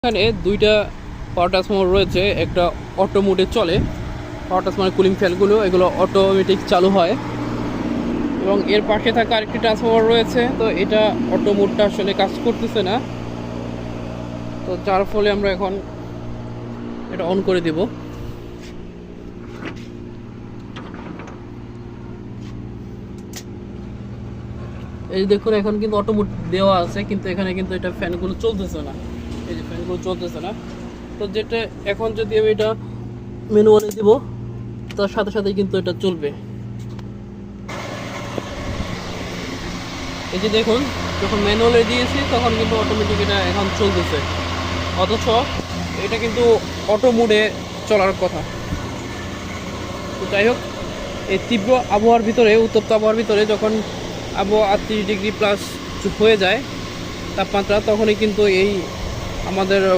এখানে দুইটা power transformer রয়েছে, একটা অটো মোডে চলে। পাওয়ার ট্রান্সফরমার কুলিং ফ্যানগুলো এগুলো অটোমেটিক চালু হয়, এবং এর পাশে থাকা আরেকটি ট্রান্সফরমার রয়েছে। তো এটা অটো মোডটা আসলে কাজ করতেছে না, তো যার ফলে আমরা এখন এটা অন করে দিব। এই দেখুন এখন কিন্তু অটো মোড দেওয়া আছে, কিন্তু এখানে কিন্তু এটা ফ্যানগুলো চলতেছে না। এই যে ফ্যানগুলো চলতেছে না। তো যেটা এখন যদি আমি এটা ম্যানুয়ালি দিব, তার সাথে সাথেই কিন্তু এটা চলবে। এই যে দেখুন, যখন ম্যানুয়ালে দিয়েছি তখন কিন্তু অটোমেটিক এটা এখন চলতেছে, অথচ এটা কিন্তু অটো মোডে চলার কথা। তো যাই হোক, এই তীব্র আবহাওয়ার ভিতরে, উত্তপ্ত আবহাওয়ার ভিতরে যখন আবহাওয়া 38 ডিগ্রি প্লাস হয়ে যায় তাপমাত্রা, তখনই কিন্তু এই আমাদের